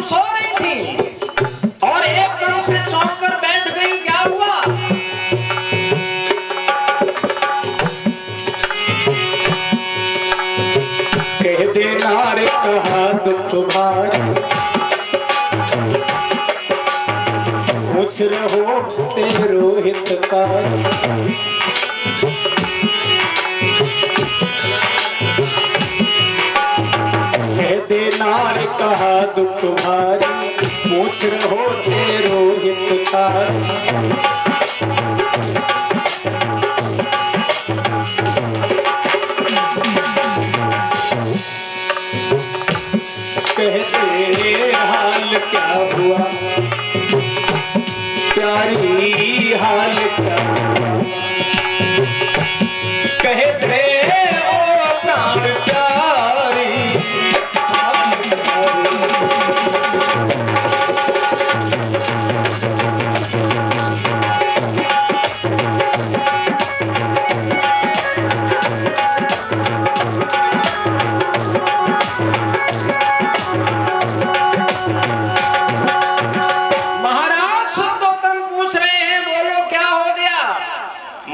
सो रही थी और एकदम से चौंक कर बैठ गई। क्या हुआ? कह देना रे कहा दुख भारी, पूछ रहो तेरो हितकारी। कह देना रे कहा दुख भारी, पूछ रहो तेरो हितकारी। कहते हाल क्या हुआ प्यारी, हाल क्या हुआ? कहते ओ प्राण प्यारी,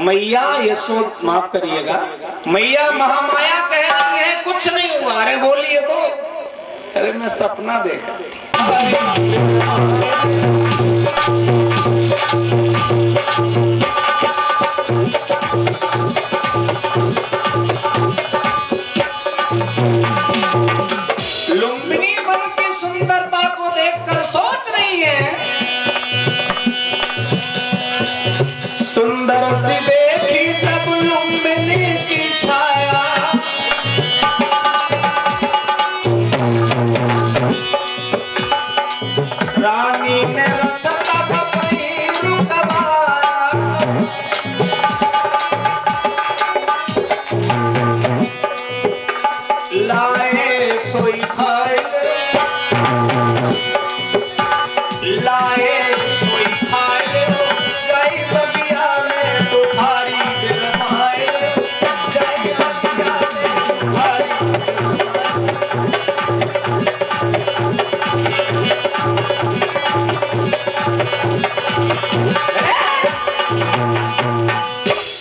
मैया यशोद माफ करिएगा, मैया महामाया कह रही है कुछ नहीं हुआ। अरे बोलिए तो। अरे मैं सपना देखा थी। लुम्बिनी बन की सुंदरता को देखकर सोच रही है, सुंदर सी देखी जब लुम्बिनी की छाया, रानी ने रथ तब कहीं रुकवाया, लाए सोई खाए, लाए सोई खाए, गई बगिया में दुधारी दिल माए, गई बगिया में दुधारी।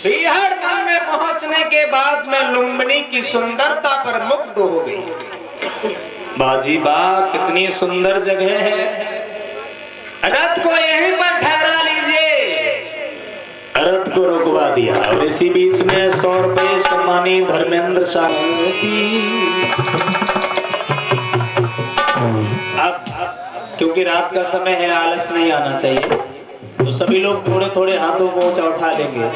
बिहार वन में पहुंचने के बाद में लुम्बिनी की सुंदरता पर मुग्ध हो गई। बाजी बा कितनी सुंदर जगह है, रथ को यहीं पर ठहरा लीजिए। रथ को रुकवा दिया और इसी बीच में 100 रुपए सम्मानी धर्मेंद्र शाही। अब क्योंकि रात का समय है, आलस नहीं आना चाहिए, तो सभी लोग थोड़े थोड़े हाथों को ऊंचा उठा लेंगे।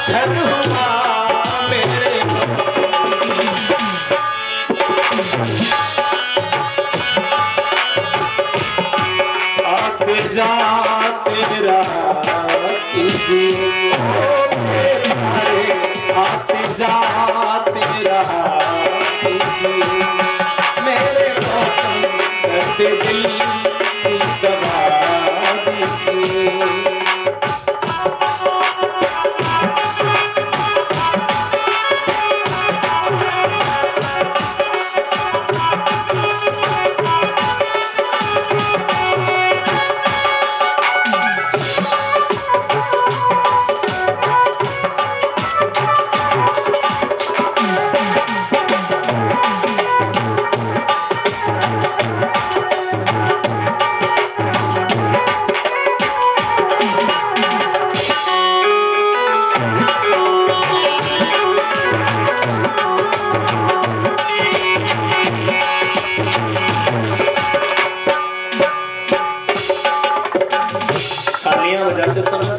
धन हुआ मेरे आते जाते रहा कीजिए आते जाते रहा कीजिए मेरे करते दिल की दवा दीजिए।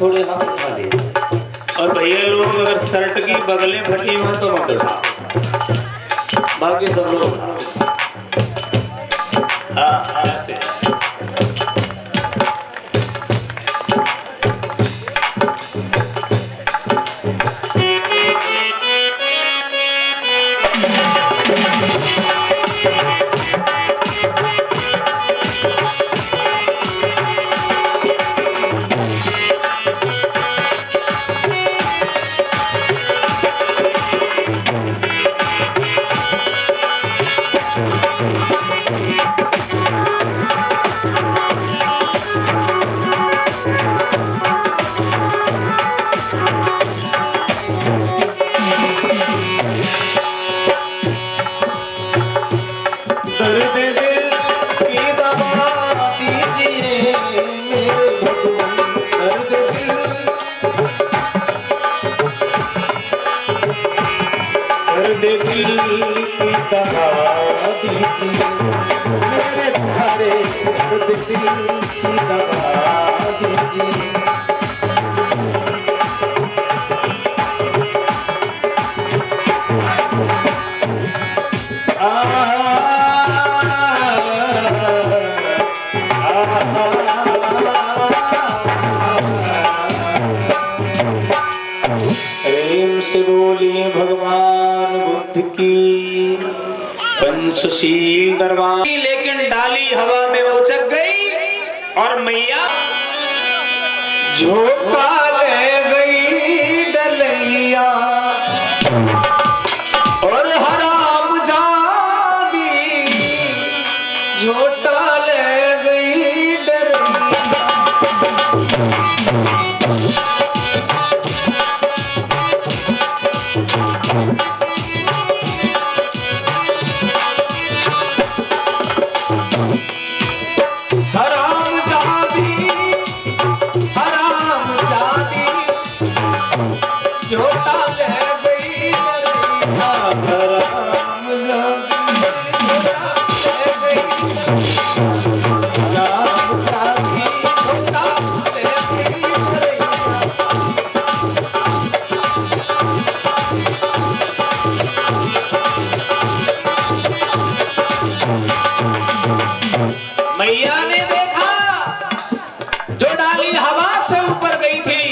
थोड़े हाथ उठा दे और भैया लोग अगर शर्ट की बगलें फटी हो तो मत उठा, बाकी सब लोग ऐसे। प्रेम से बोलिए भगवान बुद्ध की पंचशील दरबार। लेकिन डाली हवा में उचक गई और मैया झोंका ले गई डलैया और हराम जादी झोंका ले गई डलैया। मैया ने देखा जो डाली हवा से ऊपर गई थी,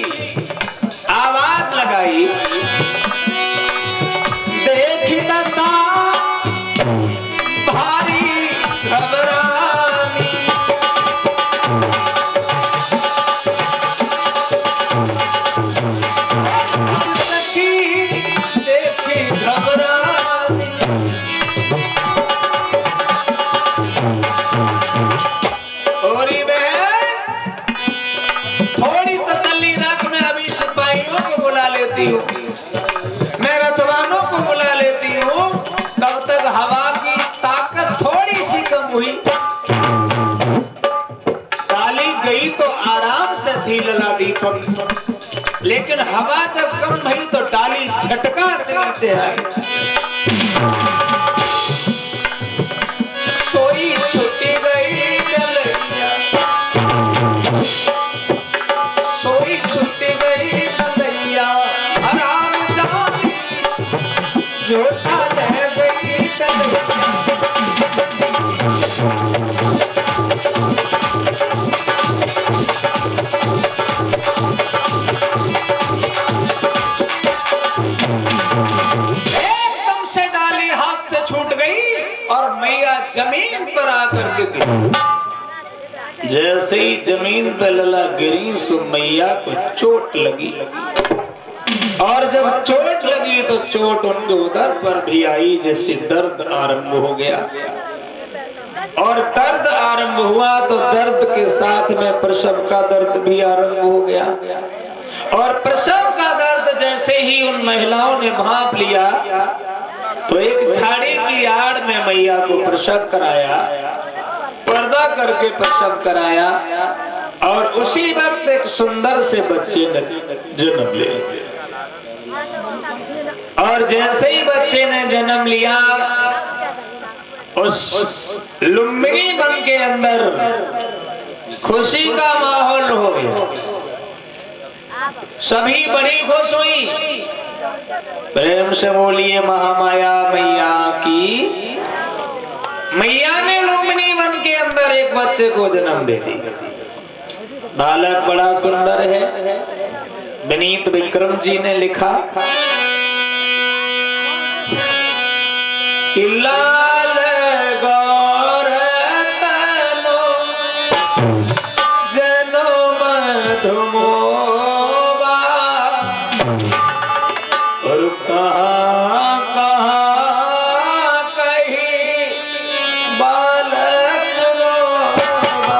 आवाज लगाई, देखी दशा भारी घबरानी। देखी घबरानी थोड़ी तसल्ली रख, मैं अभी सिपाहियों को बुला लेती हूँ, मैं रतवानों को बुला लेती हूँ। तब तक हवा की ताकत थोड़ी सी कम हुई, डाली गई तो आराम से थी लला दीपक, लेकिन हवा जब कम भई तो डाली झटका से नीचे आई। सोई छुट्टी गई डलैया, सोई छुट्टी गई डलैया, जमीन पर आकर के गिरी। जैसे ही जमीन पर लला गिरी सो मैया को चोट लगी, और जब चोट लगी तो चोट उनके उदर पर भी आई, जिससे दर्द आरंभ हो गया। और दर्द आरंभ हुआ तो दर्द के साथ में प्रसव का दर्द भी आरंभ हो गया। और प्रसव का दर्द जैसे ही उन महिलाओं ने भांप लिया तो एक झाड़ी की आड़ में मैया को प्रसव कराया, पर्दा करके प्रसव कराया, और उसी वक्त एक सुंदर से बच्चे ने जन्म लिया। और जैसे ही बच्चे ने जन्म लिया, उस लुम्बिनी वन के अंदर खुशी का माहौल हो गया। सभी बड़ी खुश हुई। प्रेम से बोलिए महामाया मैया की। मैया ने लुम्बिनी वन के अंदर एक बच्चे को जन्म दे दिया। बालक बड़ा सुंदर है। विनीत विक्रम जी ने लिखा कि लाल गौर तनो जनो मधुमोबा, और कहाँ कहाँ कहीं बालक रोबा।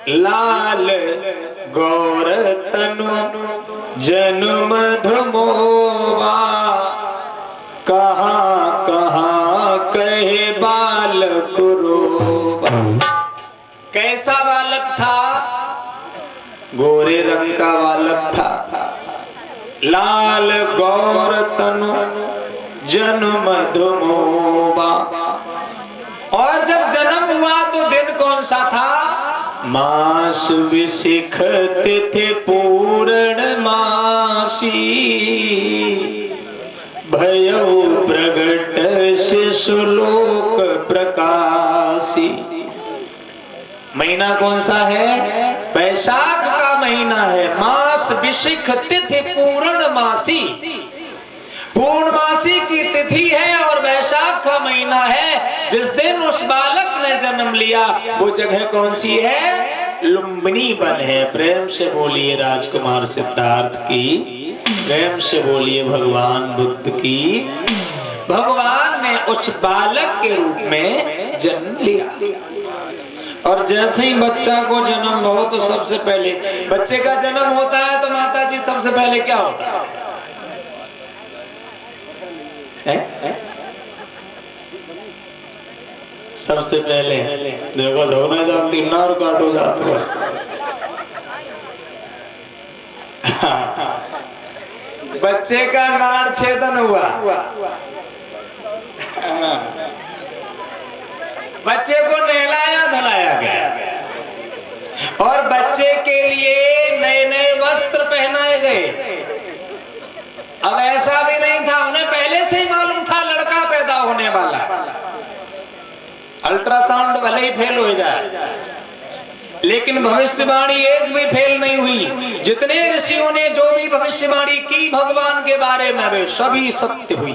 लाल गौर तनु जन्म धमोवा, कहाँ कहाँ कहे बालक रोबा। कैसा बालक था? गोरे रंग का बालक था। लाल गौर तनु जन्म धमोवा। और जब जन्म हुआ तो दिन कौन सा था? मास विशिख तिथि पूर्णमासी, भयउ प्रगट शिशुलोक प्रकाशी। महीना कौन सा है? वैशाख का महीना है। मास विशिख तिथि पूर्णमासी, पूर्णमासी की तिथि है और वैशाख का महीना है। जिस दिन उस बालक ने जन्म लिया वो जगह कौन सी है? लुम्बिनी वन है। प्रेम से बोलिए राजकुमार सिद्धार्थ की। प्रेम से बोलिए भगवान बुद्ध की। भगवान ने उस बालक के रूप में जन्म लिया। और जैसे ही बच्चा को जन्म हो तो सबसे पहले बच्चे का जन्म होता है तो माता जी सबसे पहले क्या होता है? सबसे पहले देखो धोना जानती नार काटो जाते हो। बच्चे का नाड़ छेदन हुआ। बच्चे को नहलाया धुलाया गया और बच्चे के लिए नए नए वस्त्र पहनाए गए। अब ऐसा भी नहीं था, उन्हें पहले से ही मालूम था लड़का पैदा होने वाला। अल्ट्रासाउंड भले ही फेल हो जाए लेकिन भविष्यवाणी एक भी फेल नहीं हुई। जितने ऋषियों ने जो भी भविष्यवाणी की भगवान के बारे में वे सभी सत्य हुई।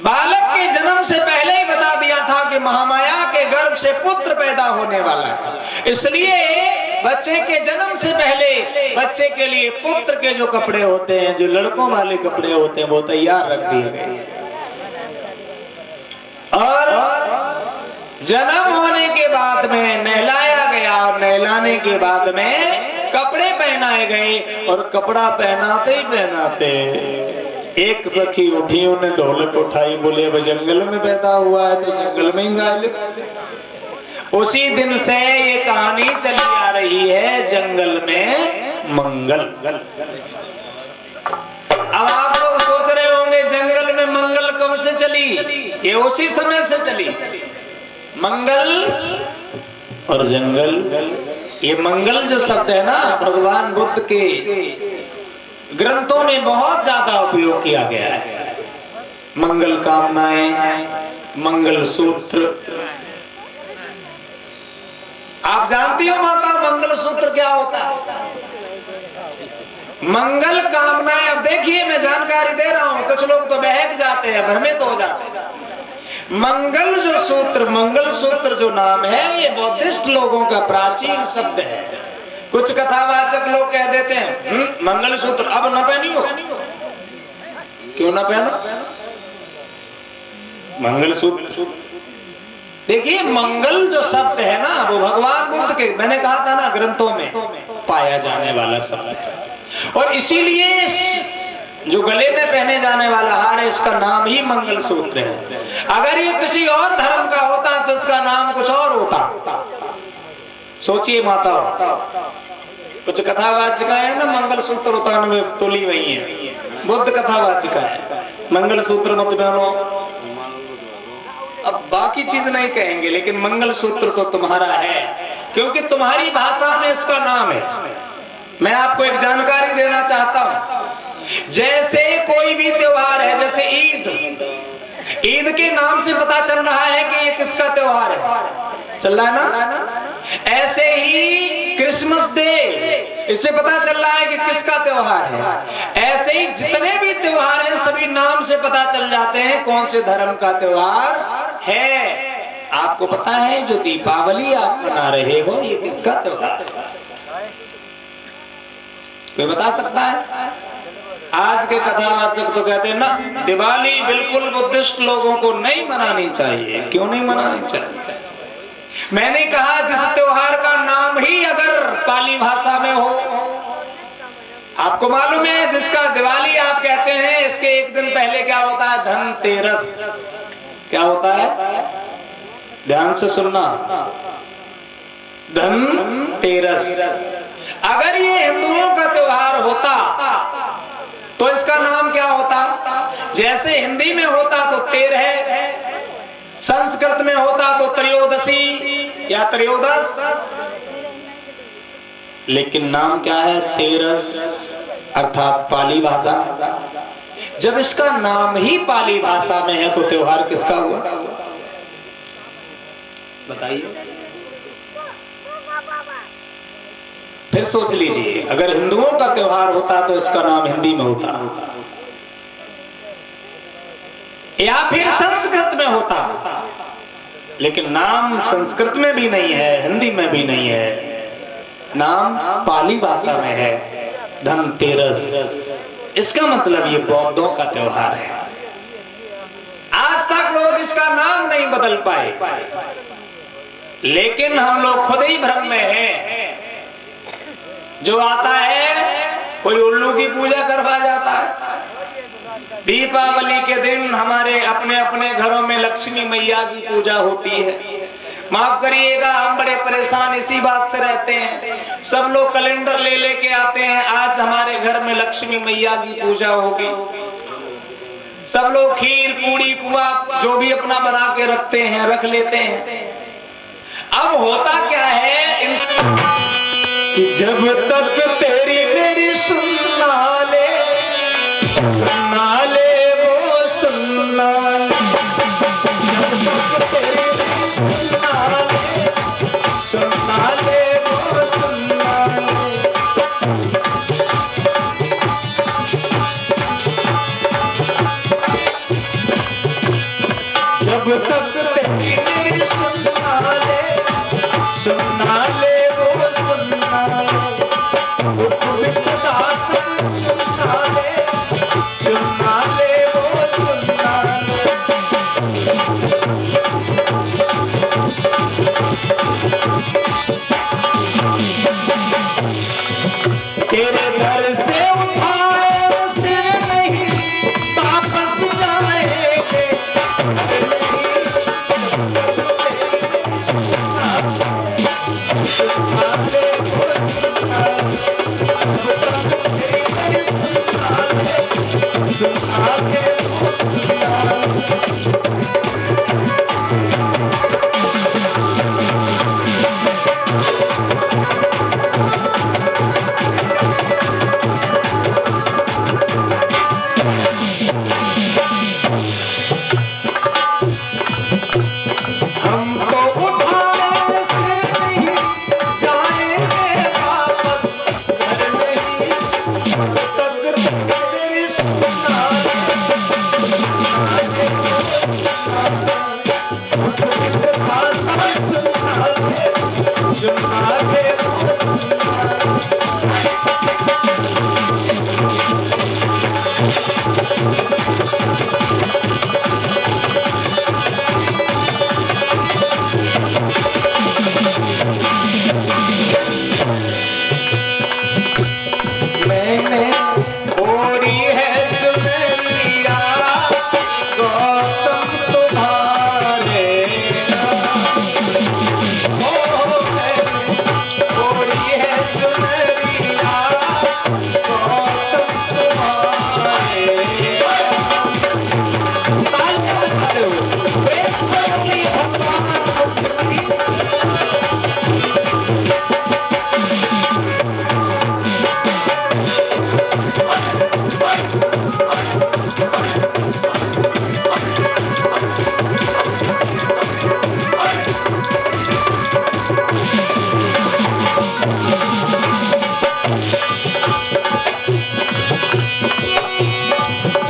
बालक के जन्म से पहले ही बता दिया था कि महामाया के गर्भ से पुत्र पैदा होने वाला है। इसलिए बच्चे के जन्म से पहले बच्चे के लिए पुत्र के जो कपड़े होते हैं, जो लड़कों वाले कपड़े होते हैं, वो तैयार रख दिए गए। और जन्म होने के बाद में नहलाया गया और नहला पहनाने के बाद में कपड़े पहनाए गए, और कपड़ा पहनाते ही पहनाते एक सखी उठी, उन्हें ढोलक उठाई, बोले अब जंगल में पैदा हुआ है तो जंगल में ही गा ले। उसी दिन से ये कहानी चली आ रही है, जंगल में मंगल। अब आप लोग सोच रहे होंगे जंगल में मंगल कब से चली? ये उसी समय से चली। मंगल और जंगल, ये मंगल जो शब्द है ना, भगवान बुद्ध के ग्रंथों में बहुत ज्यादा उपयोग किया गया है। मंगल कामनाएं, मंगल सूत्र। आप जानती हो माता मंगल सूत्र क्या होता है? मंगल कामनाएं, अब देखिए मैं जानकारी दे रहा हूं, कुछ लोग तो बहक जाते हैं, भ्रमित हो जाते हैं। मंगल जो सूत्र, मंगल सूत्र जो नाम है, ये बौद्धिस्ट लोगों का प्राचीन शब्द है। कुछ कथावाचक लोग कह देते हैं मंगल सूत्र अब न पहनियो। क्यों ना पहनो मंगल सूत्र? देखिए मंगल जो शब्द है ना, वो भगवान बुद्ध के, मैंने कहा था ना, ग्रंथों में पाया जाने वाला शब्द है। और इसीलिए जो गले में पहने जाने वाला हार है, इसका नाम ही मंगल सूत्र है। अगर ये किसी और धर्म का होता तो इसका नाम कुछ और होता। सोचिए माता, कुछ कथावाचिका है ना मंगल सूत्र उतारने में तुली हुई है, बुद्ध कथावाचिका है, मंगल सूत्र मत पहनो। अब बाकी चीज नहीं कहेंगे, लेकिन मंगल सूत्र तो तुम्हारा है, क्योंकि तुम्हारी भाषा में इसका नाम है। मैं आपको एक जानकारी देना चाहता हूं, जैसे कोई भी त्योहार है, जैसे ईद, ईद के नाम से पता चल रहा है कि ये किसका त्योहार है, चल रहा है ना? ऐसे ही क्रिसमस डे, इससे पता चल रहा है कि किसका त्योहार है। ऐसे ही जितने भी त्योहार हैं, सभी नाम से पता चल जाते हैं कौन से धर्म का त्योहार है। आपको पता है जो दीपावली आप मना रहे हो, ये किसका त्योहार है? कोई बता सकता है? आज के कथावाचक तो कहते हैं ना, दिवाली बिल्कुल बुद्धिस्ट लोगों को नहीं मनानी चाहिए। क्यों नहीं मनानी चाहिए? मैंने कहा जिस त्योहार का नाम ही अगर पाली भाषा में हो, आपको मालूम है जिसका दिवाली आप कहते हैं, इसके एक दिन पहले क्या होता है? धनतेरस। क्या होता है? ध्यान से सुनना, धनतेरस। अगर ये हिंदुओं का त्योहार होता तो इसका नाम क्या होता? जैसे हिंदी में होता तो 13, संस्कृत में होता तो त्रयोदशी या त्रयोदश, लेकिन नाम क्या है? तेरस, अर्थात पाली भाषा। जब इसका नाम ही पाली भाषा में है तो त्योहार किसका हुआ? बताइए। फिर सोच लीजिए, अगर हिंदुओं का त्योहार होता तो इसका नाम हिंदी में होता, या फिर संस्कृत में होता, लेकिन नाम संस्कृत में भी नहीं है, हिंदी में भी नहीं है, नाम पाली भाषा में है, धनतेरस। इसका मतलब ये बौद्धों का त्योहार है। आज तक लोग इसका नाम नहीं बदल पाए, लेकिन हम लोग खुद ही भ्रम में हैं। जो आता है कोई उल्लू की पूजा करवा जाता है। दीपावली के दिन हमारे अपने अपने घरों में लक्ष्मी मैया की पूजा होती है। माफ करिएगा, हम बड़े परेशान इसी बात से रहते हैं। सब लोग कैलेंडर ले लेके आते हैं, आज हमारे घर में लक्ष्मी मैया की पूजा होगी। सब लोग खीर पूड़ी पुआ जो भी अपना बना के रखते हैं, रख लेते हैं। अब होता क्या है कि जब तक तेरी मेरी सुनना ले वो सुनना ले, जब तक तेरी सुनना ले वो सुनना ले। जब तक तेरी मेरी सुनना ले वो सुनना ले।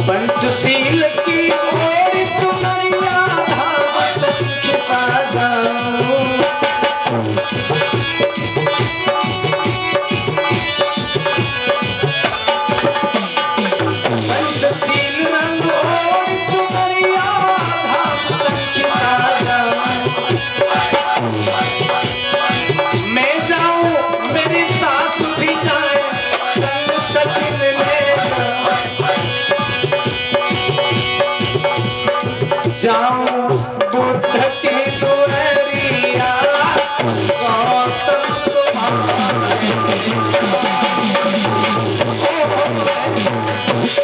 पंचशील की ओर चुनरिया धाम संख्य साजाऊं। पंचशील रंग ओर चुनरिया धाम संख्य साजाऊं। मैं जाऊं मेरी सास भी जाए संग सखी ले जाऊं बुद्ध की दुहरिया गौतम तुम्हारे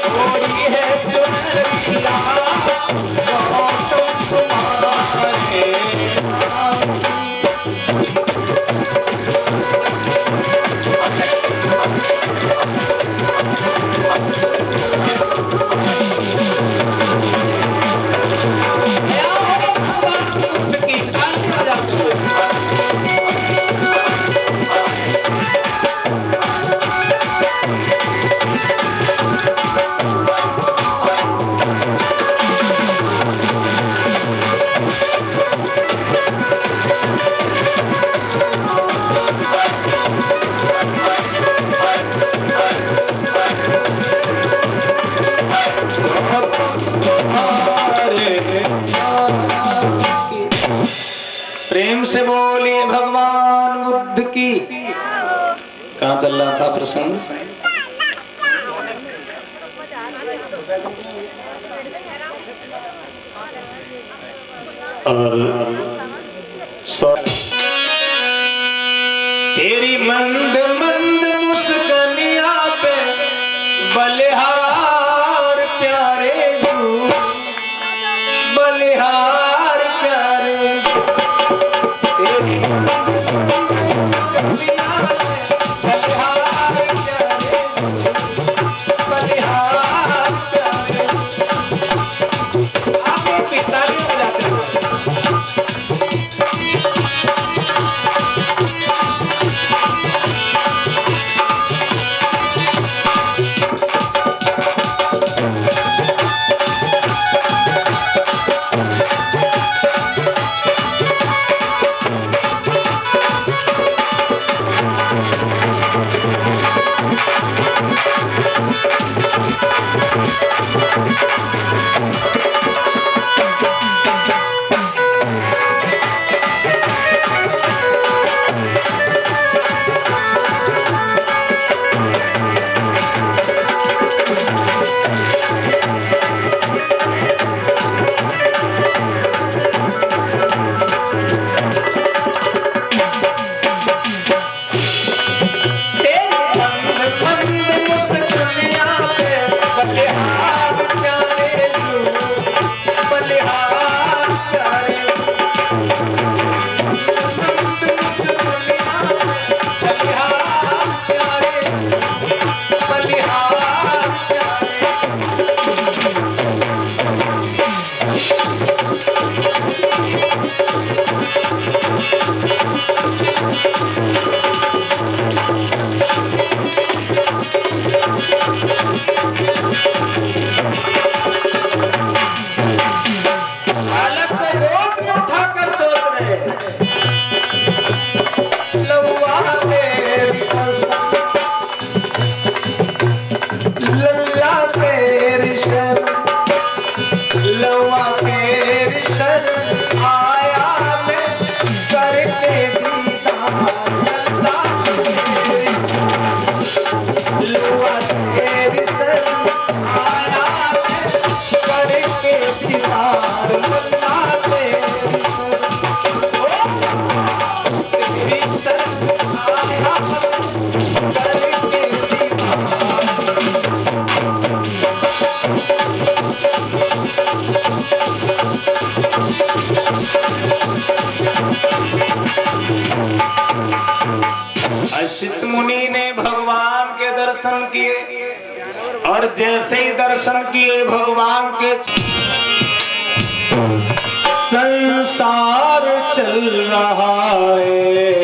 कोई है चुनरिया गौतम तुम्हारे। प्रेम से बोलिए भगवान बुद्ध की। कहाँ चल रहा था प्रसंग? और तेरी मंद मंद मुस्कानिया पे बलिहार प्यारे जू, बलिहार प्यारे तेरी गोद में उठाकर सोच रहे हैं लौआ तेरी कसम, लल्ला तेरी शर्म, लौआ तेरी शर्म, आया मैं करके दीदार, लौआ तेरी शर्म, आया मैं करके दीदार, लल्ला तेरी शर्म, आया मैं करके असित मुनि ने भगवान के दर्शन किए और जैसे ही दर्शन किए भगवान के संसार चल रहा है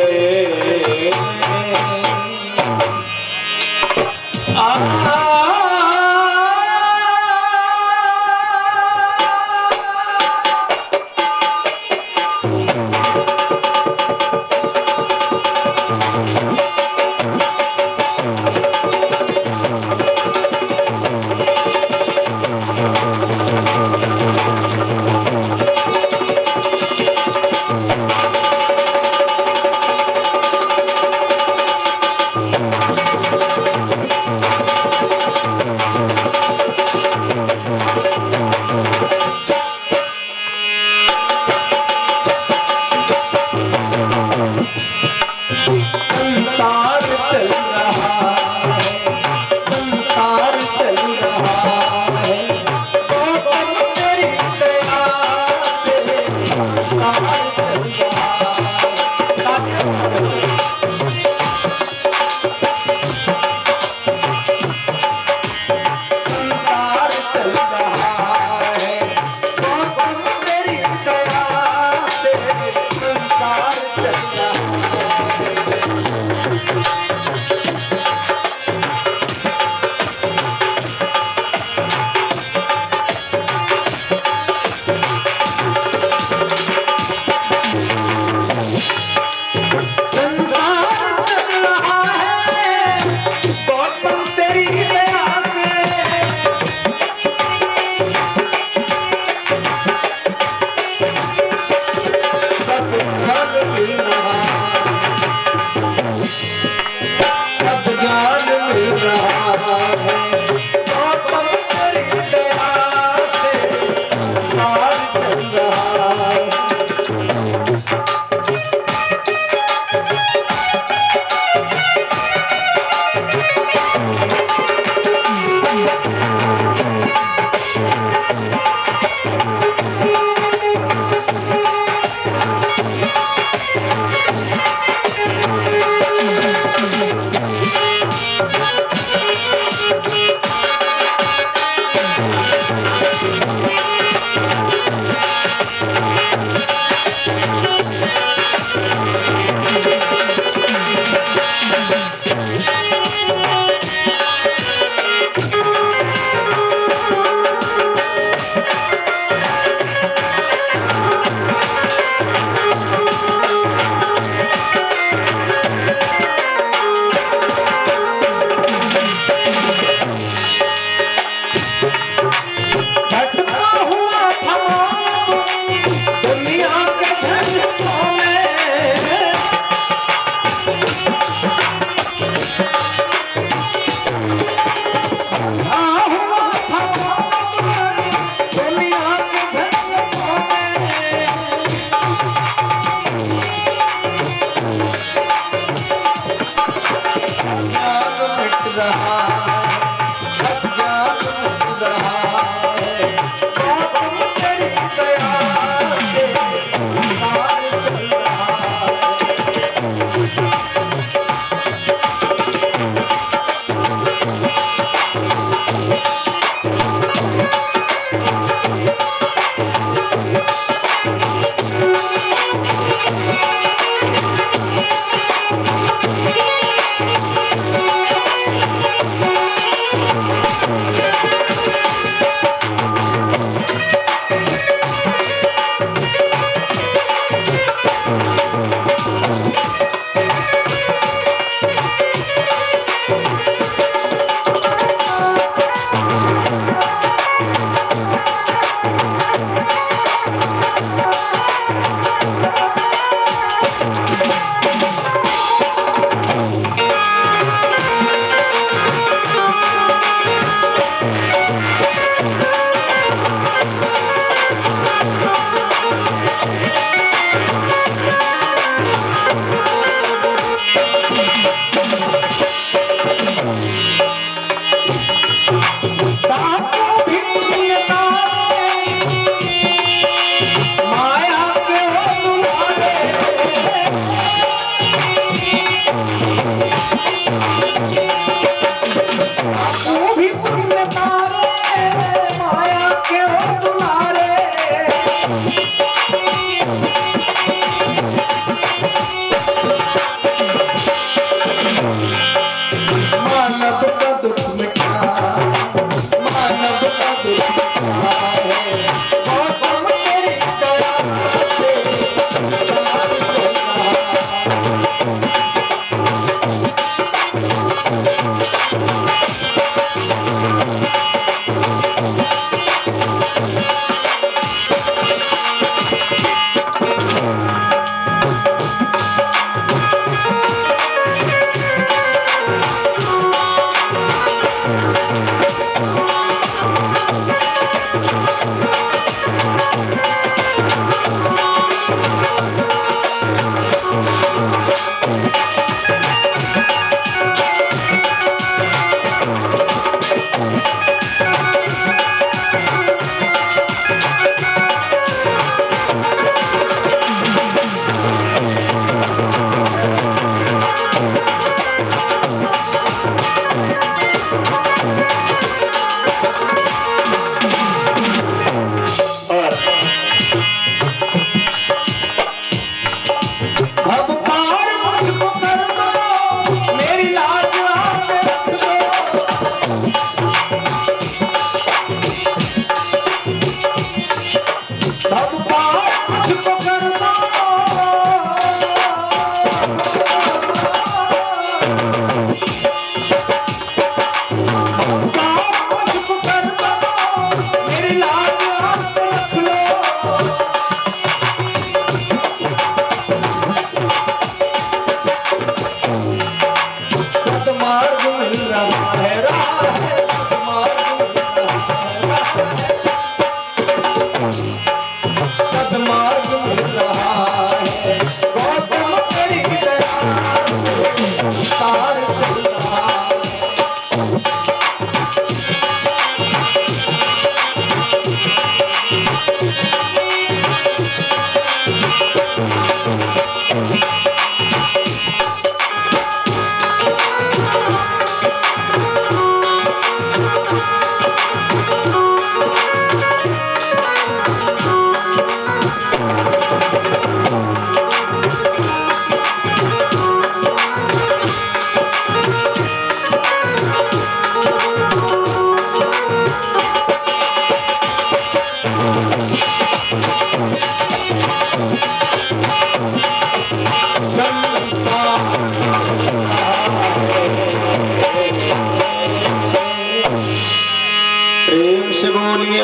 मुझको कर दो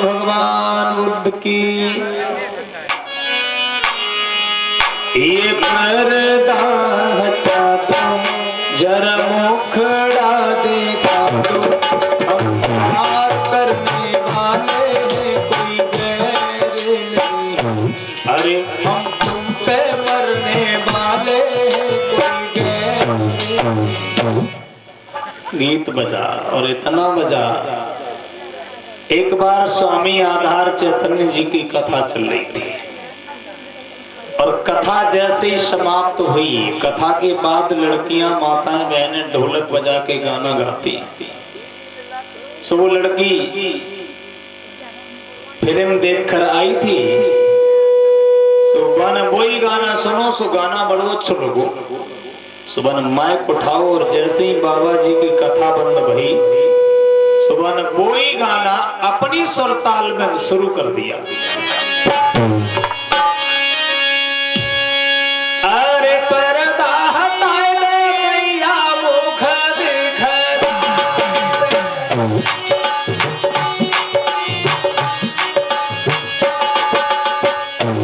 भगवान बुद्ध की। ये पर्दा हटा दो जरा मुखड़ा देखा दो, हम प्यार करने वाले हैं कोई गैर नहीं, अरे हम तुम पे मरने वाले हैं कोई गैर नहीं। गीत बजा और इतना बजा। एक बार स्वामी आधार चैतन्य जी की कथा चल रही थी और कथा जैसे ही समाप्त हुई, कथा के बाद लड़कियां माताएं बहनें ढोलक बजा के गाना गाती। सो वो लड़की फिल्म देखकर आई थी, सुबह ने वही गाना सुनो, सो गाना बड़ो अच्छो लगो। सुबह ने माइक उठाओ और जैसे ही बाबा जी की कथा बंद भई, सुबह ने वो ही गाना अपनी सुर ताल में शुरू कर दिया। अरे पर्दा हटाए दे भैया वो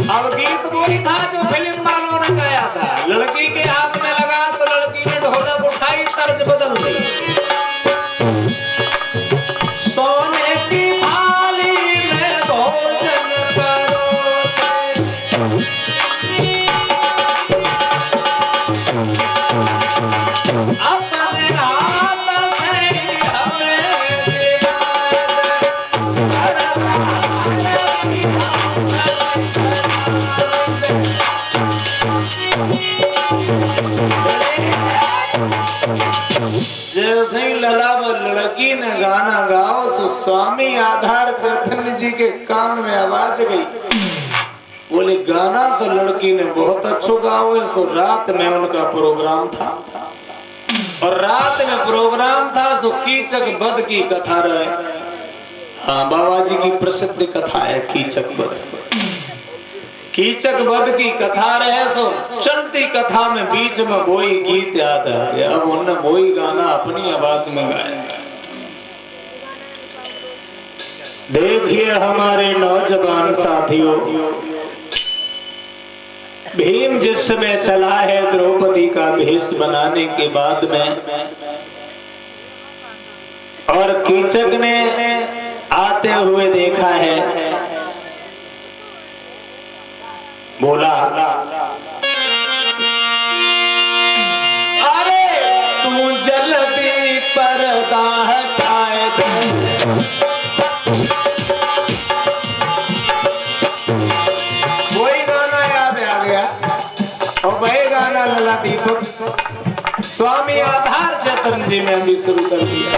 अब गीत वही था जो फिल्म वालों ने गाया था। लड़की के हाथ में लगा तो लड़की ने ढोलक उठाई, तर्ज बदल दी। सोने की थाली में भोजन परोसे, अपने हाथ से हमें दिलाए। जैसे ही लड़की ने गाना गाओ, सो स्वामी आधार चैतन्य जी के कान में आवाज गई। बोले गाना तो लड़की ने बहुत अच्छो गाओ है। सो रात में उनका प्रोग्राम था और रात में प्रोग्राम था, सो कीचक वध की कथा रहे। हाँ, बाबा जी की प्रसिद्ध कथा है कीचक वध। कीचक वध की कथा रहे, सो चलती कथा में बीच में वही गीत याद आ गया। अब उन्होंने वही गाना अपनी आवाज में गाया। देखिए हमारे नौजवान साथियों, भीम जिस समय चला है द्रौपदी का भेष बनाने के बाद में, और कीचक ने आते हुए देखा है, बोला अरे तू जल्दी पर्दा हटाए दे। वही गाना याद आ गया और वही गाना लला दीपक स्वामी आधार चैतन्य जी ने भी शुरू कर दिया।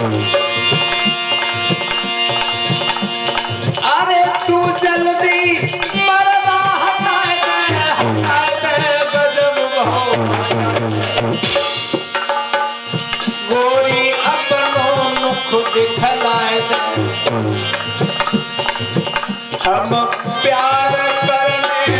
अरे तू जल्दी पर्दा हटाए दे, गजब गोरी अपनों नुख दिखलाए दे, हम प्यार करने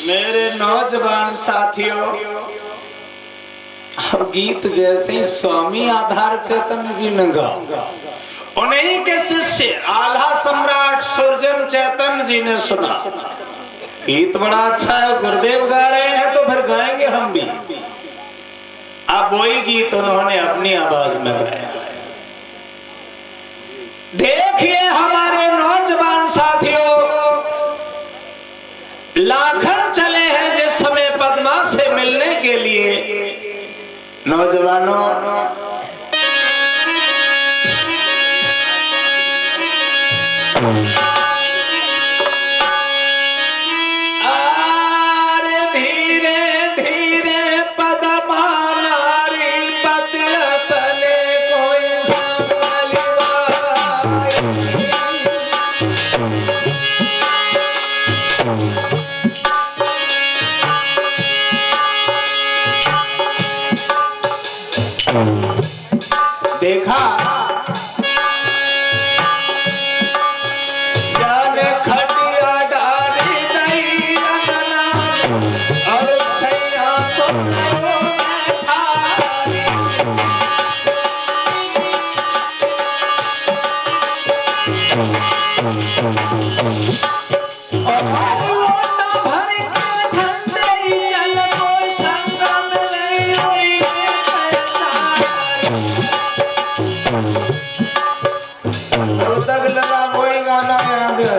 मेरे नौजवान साथियों, गीत जैसे ही स्वामी आधार चैतन्य जी ने गाया, उन्हीं के शिष्य आल्हा सम्राट सुरजन चैतन्य जी ने सुना। गीत बड़ा अच्छा है, गुरुदेव गा रहे हैं तो फिर गाएंगे हम भी। अब वही गीत उन्होंने अपनी आवाज में गाया। देखिए हमारे नौजवान साथियों, लाखन चले हैं जिस समय पद्मा से मिलने के लिए। नौजवानों, देखा जान खटिया डाली दई रगना और सैया को लगा कोई गाना याद है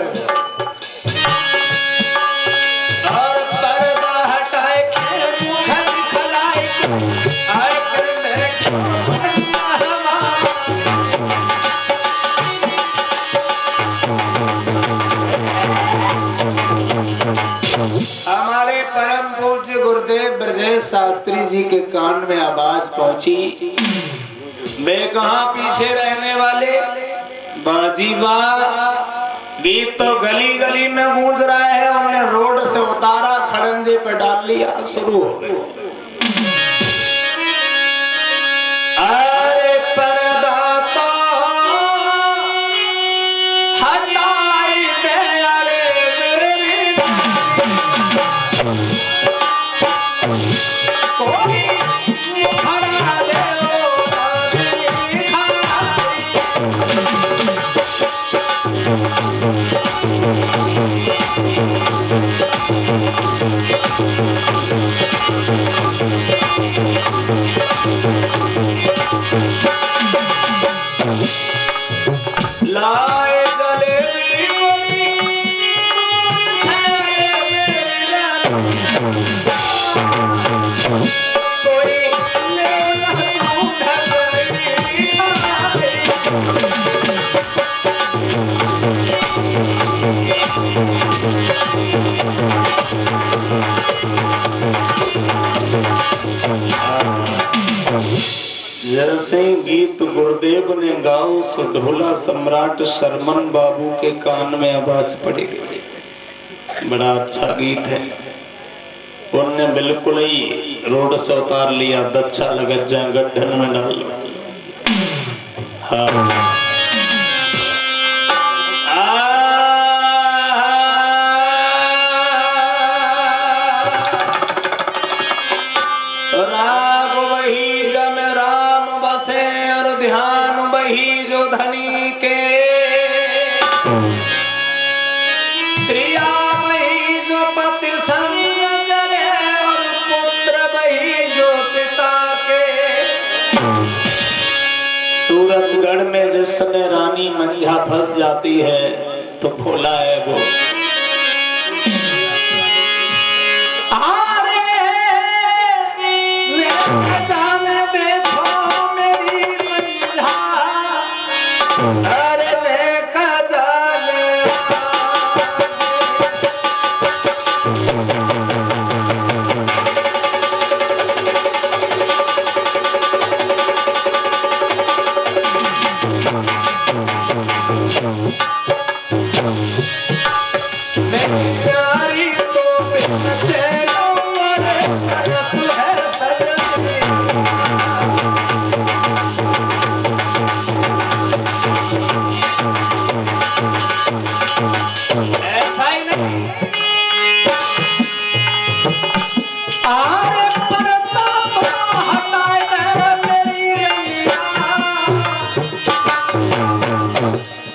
और पर्दा हटाए के मुख दिखलाए आए कर हमारे परम पूज्य गुरुदेव ब्रजेश शास्त्री जी के कान में आवाज पहुंची। वे कहां पीछे रहने वाले बाजी बा, गीत तो गली गली में गूंज रहा है, उन्होंने रोड से उतारा, खड़ंजे पे डाल लिया, शुरू हो गए। अरे पर्दा तो हटाई दे, अरे कोई खड़ा दे लाए गले कोई जैसे गीत गुरुदेव ने गाओ सो ढोला सम्राट शर्मन बाबू के कान में आवाज पड़ी गई। बड़ा अच्छा गीत है, उनने बिल्कुल ही रोड से उतार लिया, दच्छा लगत जा गड्ढन में डाल लो। हाँ राग वही जन राम बसे और ध्यान वही जो धनी के, प्रिया वही जो पति संग करे और पुत्र वही जो पिता के। सूरतगढ़ में जिसने रानी मंझा फंस जाती है तो भोला है वो। जाने देखो मेरी मंझा, अरे देखा जाने Thank you. मेरी प्यारी तो बिन चैनो वाले शरत है सजनी। ऐसा ही नहीं आरे परताप हटाए दे मेरी रैया।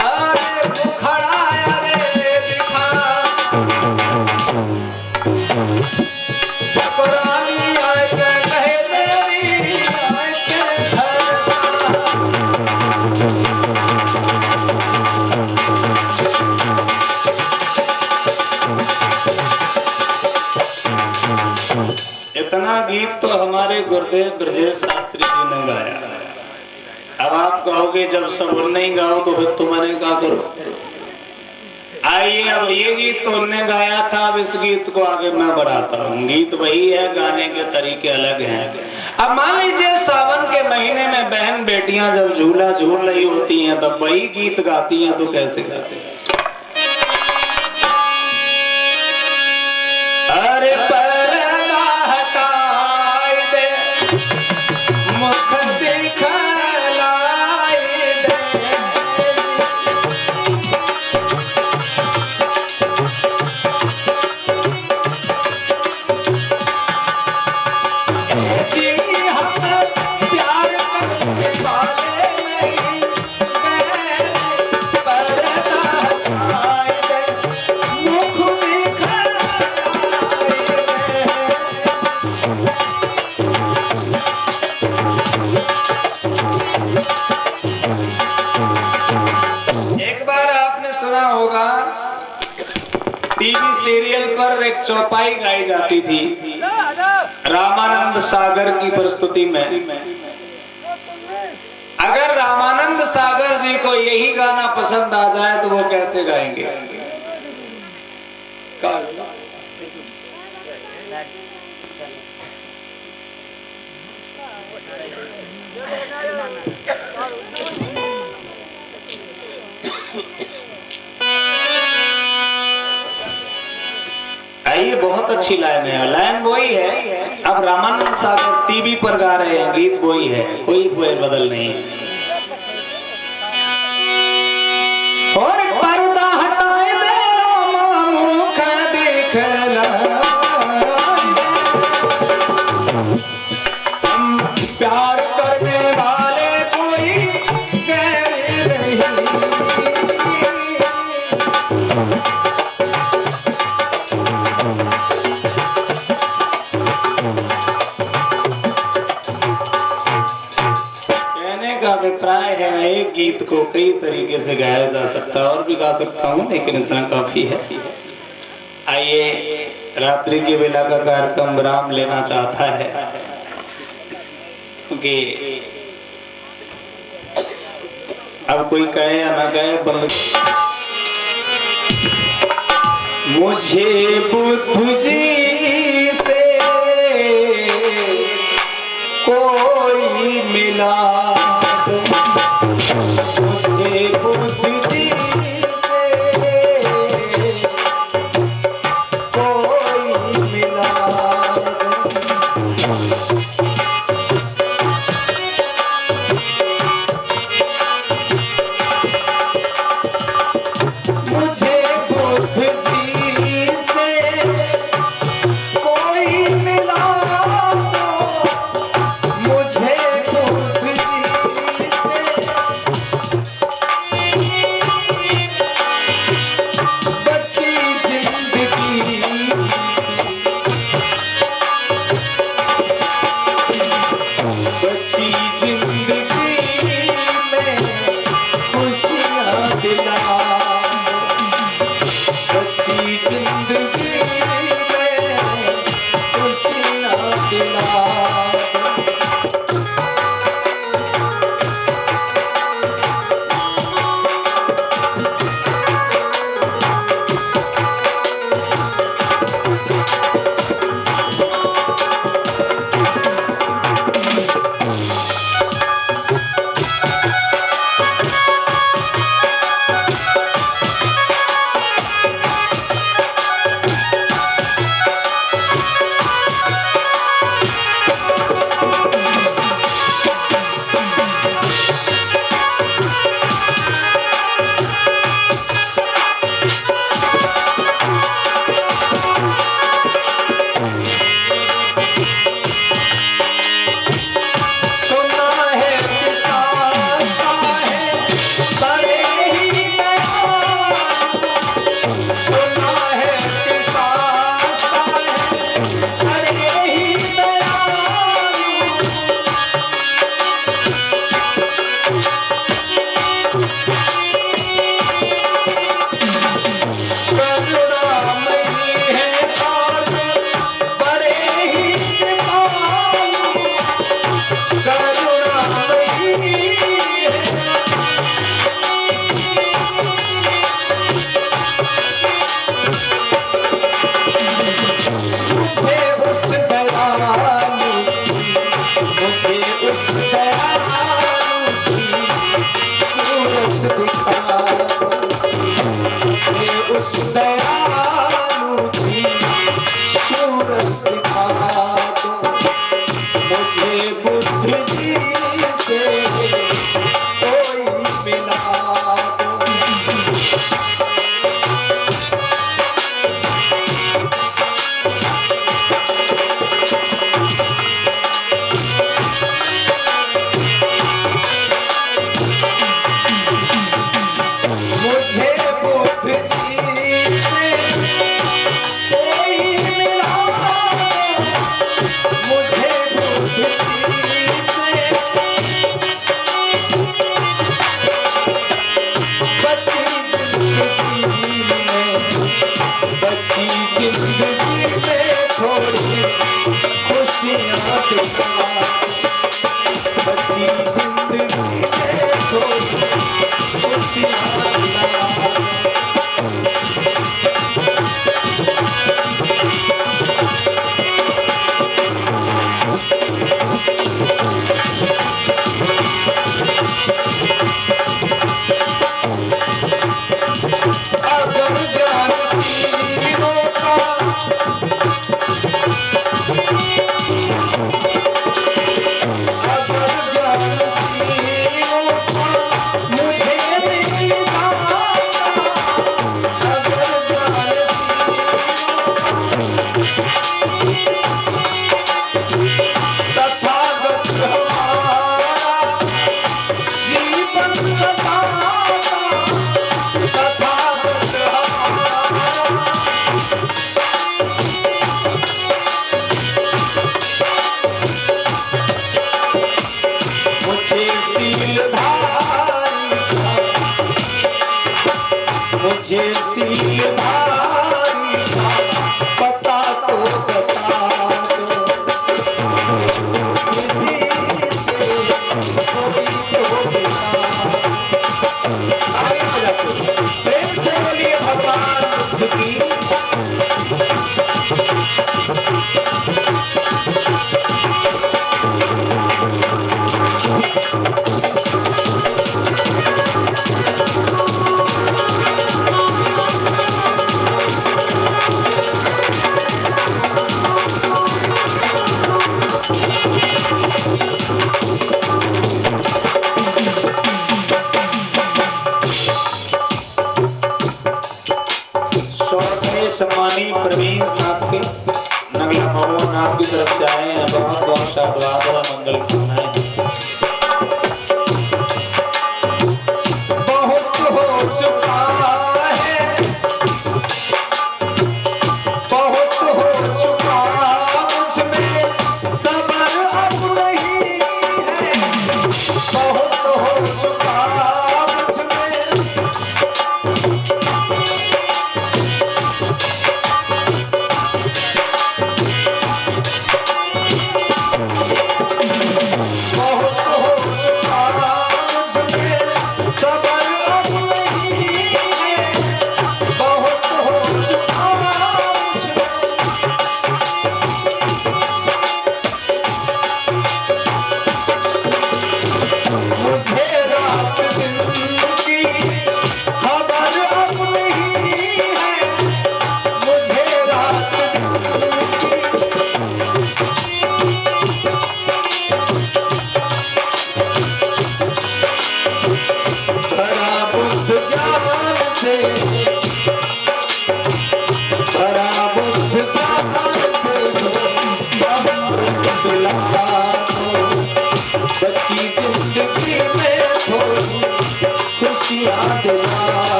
अरे बुखड़ा अरे दिखा टकराई आए के कहे मेरी आए के इतना गीत तो हमारे गुरुदेव ब्रजेश शास्त्री जी ने गाया। अब आप कहोगे जब सब नहीं गाओ तो फिर तुम्हारे क्या करो। आइए अब ये गीत तो उनने गाया था, अब इस गीत को आगे मैं बढ़ाता हूँ। गीत वही है, गाने के तरीके अलग हैं। अब मान लीजिए सावन के महीने में बहन बेटियां जब झूला झूल रही होती हैं तब वही गीत गाती हैं, तो कैसे गाते हैं? अरे पर्दा हटाई दे मुख दिखलाई दे। जी हम प्यार करने वाले नहीं, पर्दा हटाई दे मुख टीवी सीरियल पर एक चौपाई गाई जाती थी रामानंद सागर की प्रस्तुति में। अगर रामानंद सागर जी को यही गाना पसंद आ जाए तो वो कैसे गाएंगे? आइए, बहुत अच्छी लाइन है। लाइन वही है, अब रामानंद सागर टीवी पर गा रहे हैं, गीत वही है, कोई बदल नहीं है। और पर्दा हटाए दे रामा मुख दिखला, हम प्यार करने वाले कोई गैर नहीं। अभिप्राय है एक गीत को कई तरीके से गाया जा सकता है, और भी गा सकता हूँ लेकिन इतना काफी है। आइए, रात्रि के वेला का कार्यक्रम विराम लेना चाहता है, क्योंकि अब कोई कहे या ना कहे बंद। मुझे बुद्ध जी से कोई मिला, मुझे बुद्ध जी से कोई मिला, मुझे बुद्ध जी से सम्मानी प्रवीण साहब के नगला भगवान आपकी तरफ से आए हैं। बहुत बहुत साधुवाद और मंगल कामनाएं। बहुत हो चुका है, बहुत हो चुका मुझमें सबर अब नहीं है। बहुत हो चुका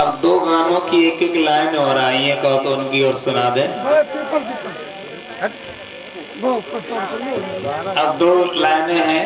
अब दो गानों की एक एक लाइन और आई है, कहो तो उनकी और सुना दे। अब दो लाइनें हैं।